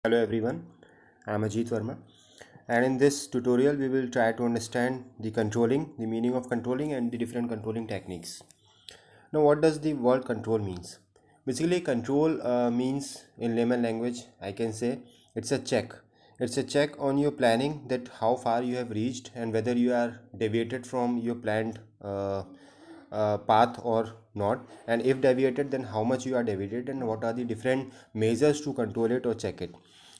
Hello everyone, I am Ajit Verma, and in this tutorial we will try to understand the meaning of controlling and the different controlling techniques. Now what does the word control means? Basically control means in layman language I can say it's a check. It's a check on your planning, that how far you have reached and whether you are deviated from your planned path or not, and if deviated then how much you are deviated and what are the different measures to control it or check it.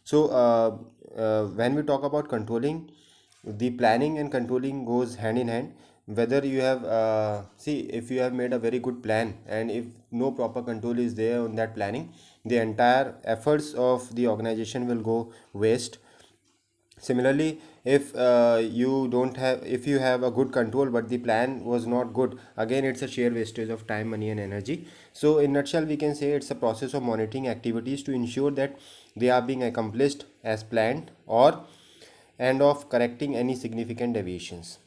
When we talk about controlling, the planning and controlling goes hand in hand. Whether you have see, if you have made a very good plan and if no proper control is there on that planning, the entire efforts of the organization will go waste. Similarly, if you have a good control but the plan was not good, again it's a sheer wastage of time, money and energy. So in nutshell we can say it's a process of monitoring activities to ensure that they are being accomplished as planned, or and of correcting any significant deviations.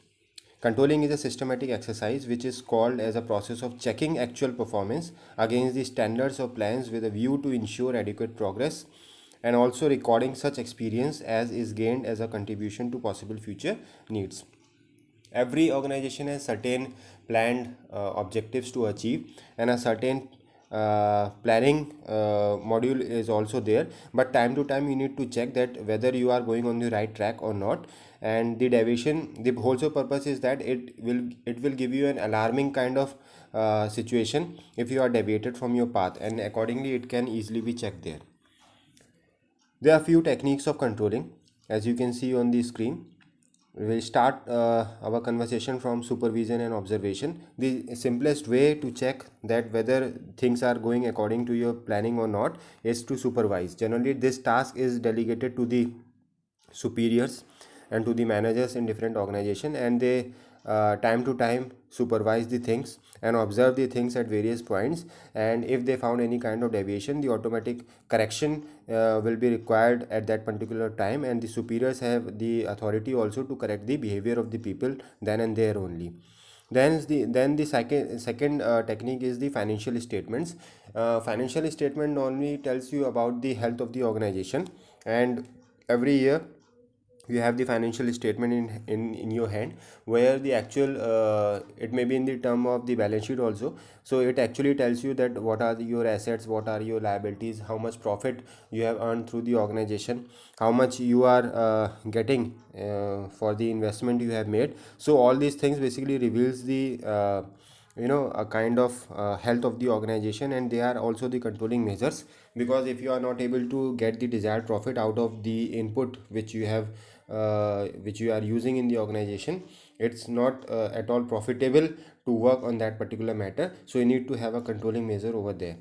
Controlling is a systematic exercise which is called as a process of checking actual performance against the standards of plans with a view to ensure adequate progress, and also recording such experience as is gained as a contribution to possible future needs. Every organization has certain planned objectives to achieve, and a certain planning module is also there, but time to time you need to check that whether you are going on the right track or not. And the deviation, the whole purpose is that it will give you an alarming kind of situation if you are deviated from your path, and accordingly it can easily be checked there. There are few techniques of controlling, as you can see on the screen. We will start our conversation from supervision and observation. The simplest way to check that whether things are going according to your planning or not is to supervise. Generally, this task is delegated to the superiors and to the managers in different organization, and they time to time supervise the things and observe the things at various points, and if they found any kind of deviation, the automatic correction will be required at that particular time, and the superiors have the authority also to correct the behavior of the people then and there only. Then the second technique is the financial statements. Financial statement only tells you about the health of the organization, and every year you have the financial statement in your hand, where the actual it may be in the term of the balance sheet also. So it actually tells you that what are your assets, what are your liabilities, how much profit you have earned through the organization, how much you are getting for the investment you have made. So all these things basically reveals the a kind of health of the organization, and they are also the controlling measures, because if you are not able to get the desired profit out of the input which you are using in the organization, it's not at all profitable to work on that particular matter. So you need to have a controlling measure over there.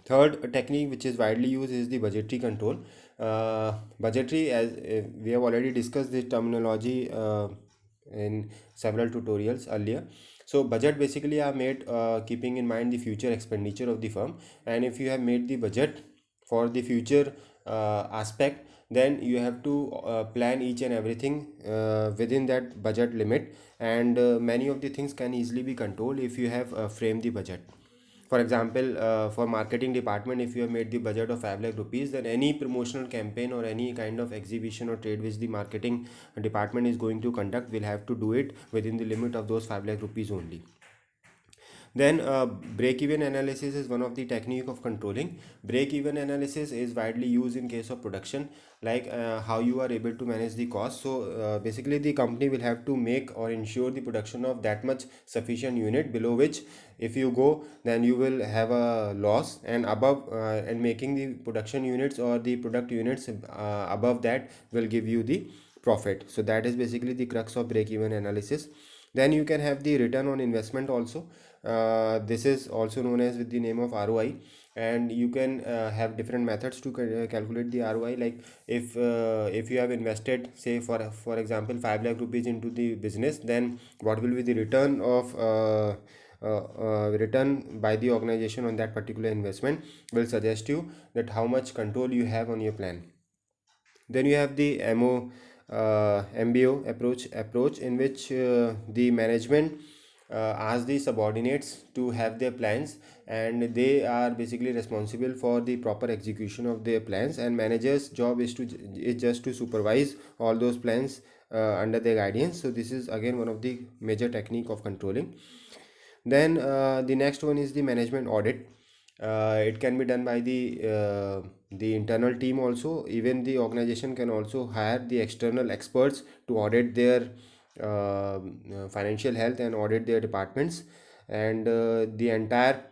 Third technique which is widely used is the budgetary control. Budgetary, as we have already discussed this terminology in several tutorials earlier. So budget basically are made keeping in mind the future expenditure of the firm, and if you have made the budget for the future aspect, then you have to plan each and everything within that budget limit, and many of the things can easily be controlled if you have framed the budget. For example, for marketing department, if you have made the budget of 5 lakh rupees, then any promotional campaign or any kind of exhibition or trade which the marketing department is going to conduct will have to do it within the limit of those 5 lakh rupees only. Then break-even analysis is one of the technique of controlling. Break-even analysis is widely used in case of production, like how you are able to manage the cost. So basically the company will have to make or ensure the production of that much sufficient unit, below which if you go then you will have a loss, and above and making the production units or the product units above that will give you the profit. So that is basically the crux of break-even analysis. Then you can have the return on investment also. This is also known as with the name of ROI, and you can have different methods to calculate the ROI. Like if you have invested, say for example 5 lakh rupees into the business, then what will be the return by the organization on that particular investment will suggest you that how much control you have on your plan. Then you have the MBO approach in which the management ask the subordinates to have their plans, and they are basically responsible for the proper execution of their plans, and managers job is just to supervise all those plans under their guidance. So this is again one of the major technique of controlling. Then the next one is the management audit. It can be done by the internal team also. Even the organization can also hire the external experts to audit their financial health and audit their departments, and the entire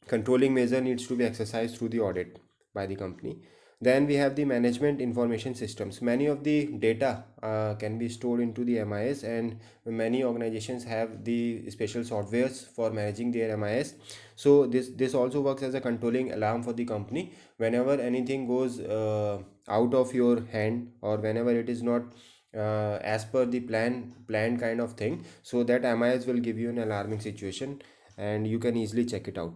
controlling measure needs to be exercised through the audit by the company. Then we have the management information systems. Many of the data can be stored into the MIS, and many organizations have the special softwares for managing their MIS. So this also works as a controlling alarm for the company. Whenever anything goes out of your hand, or whenever it is not as per the planned kind of thing, so that MIS will give you an alarming situation, and you can easily check it out.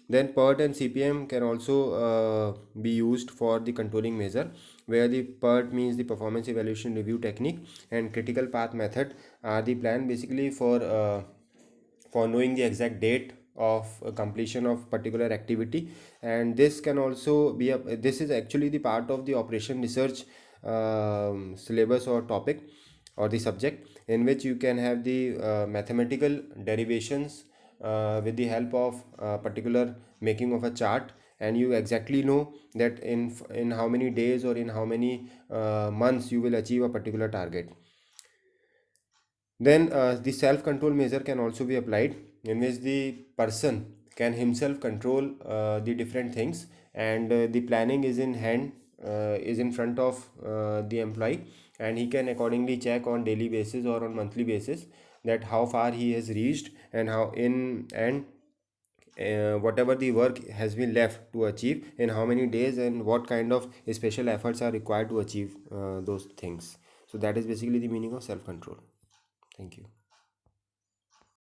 Then PERT and CPM can also be used for the controlling measure, where the PERT means the performance evaluation review technique, and critical path method are the plan basically for knowing the exact date of completion of particular activity. And this can also be this is actually the part of the operation research syllabus or topic or the subject, in which you can have the mathematical derivations with the help of particular making of a chart, and you exactly know that in how many days or in how many months you will achieve a particular target. Then the self control measure can also be applied, in which the person can himself control the different things, and the planning is in hand, is in front of the employee, and he can accordingly check on daily basis or on monthly basis that how far he has reached, and how in and whatever the work has been left to achieve in how many days, and what kind of special efforts are required to achieve those things. So that is basically the meaning of self control. Thank you.